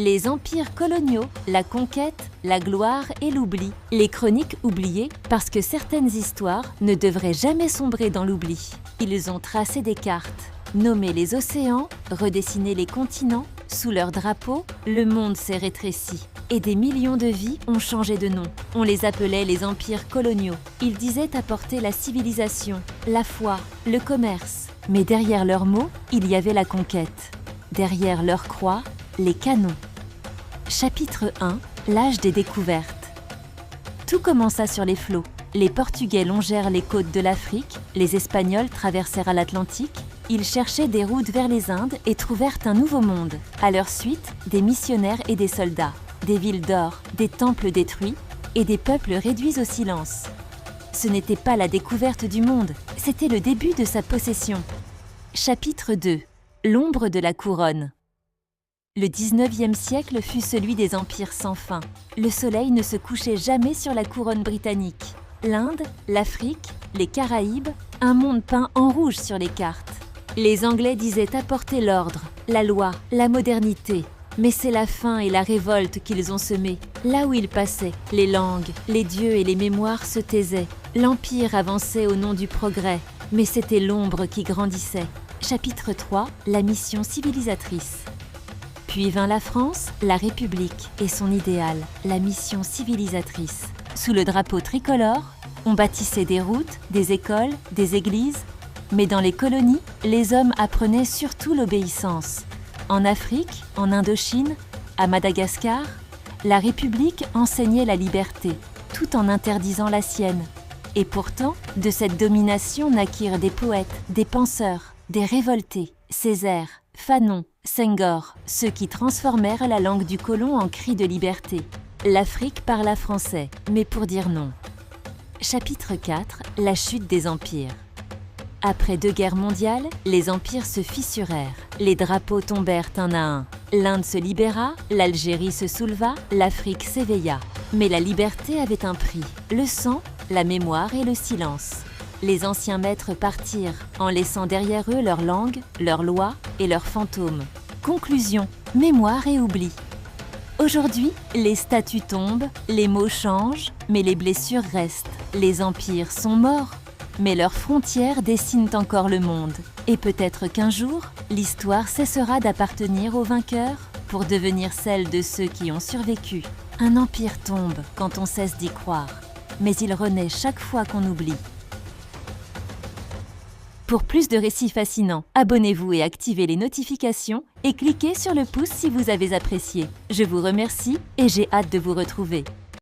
Les empires coloniaux, la conquête, la gloire et l'oubli. Les chroniques oubliées parce que certaines histoires ne devraient jamais sombrer dans l'oubli. Ils ont tracé des cartes, nommé les océans, redessiné les continents. Sous leur drapeau, le monde s'est rétréci. Et des millions de vies ont changé de nom. On les appelait les empires coloniaux. Ils disaient apporter la civilisation, la foi, le commerce. Mais derrière leurs mots, il y avait la conquête. Derrière leurs croix, les canons. Chapitre 1, l'âge des découvertes. Tout commença sur les flots. Les Portugais longèrent les côtes de l'Afrique, les Espagnols traversèrent l'Atlantique. Ils cherchaient des routes vers les Indes et trouvèrent un nouveau monde. À leur suite, des missionnaires et des soldats, des villes d'or, des temples détruits et des peuples réduits au silence. Ce n'était pas la découverte du monde, c'était le début de sa possession. Chapitre 2, l'ombre de la couronne. Le 19e siècle fut celui des empires sans fin. Le soleil ne se couchait jamais sur la couronne britannique. L'Inde, l'Afrique, les Caraïbes, un monde peint en rouge sur les cartes. Les Anglais disaient apporter l'ordre, la loi, la modernité. Mais c'est la faim et la révolte qu'ils ont semées. Là où ils passaient, les langues, les dieux et les mémoires se taisaient. L'Empire avançait au nom du progrès, mais c'était l'ombre qui grandissait. Chapitre 3, la mission civilisatrice. Puis vint la France, la République et son idéal, la mission civilisatrice. Sous le drapeau tricolore, on bâtissait des routes, des écoles, des églises. Mais dans les colonies, les hommes apprenaient surtout l'obéissance. En Afrique, en Indochine, à Madagascar, la République enseignait la liberté, tout en interdisant la sienne. Et pourtant, de cette domination naquirent des poètes, des penseurs, des révoltés, Césaire, Fanon, Senghor, ceux qui transformèrent la langue du colon en cri de liberté. L'Afrique parla français, mais pour dire non. Chapitre 4, la chute des empires. Après 2 guerres mondiales, les empires se fissurèrent. Les drapeaux tombèrent un à un. L'Inde se libéra, l'Algérie se souleva, l'Afrique s'éveilla. Mais la liberté avait un prix, le sang, la mémoire et le silence. Les anciens maîtres partirent, en laissant derrière eux leur langue, leurs lois et leurs fantômes. Conclusion, mémoire et oubli. Aujourd'hui, les statues tombent, les mots changent, mais les blessures restent. Les empires sont morts, mais leurs frontières dessinent encore le monde. Et peut-être qu'un jour, l'histoire cessera d'appartenir aux vainqueurs pour devenir celle de ceux qui ont survécu. Un empire tombe quand on cesse d'y croire, mais il renaît chaque fois qu'on oublie. Pour plus de récits fascinants, abonnez-vous et activez les notifications et cliquez sur le pouce si vous avez apprécié. Je vous remercie et j'ai hâte de vous retrouver.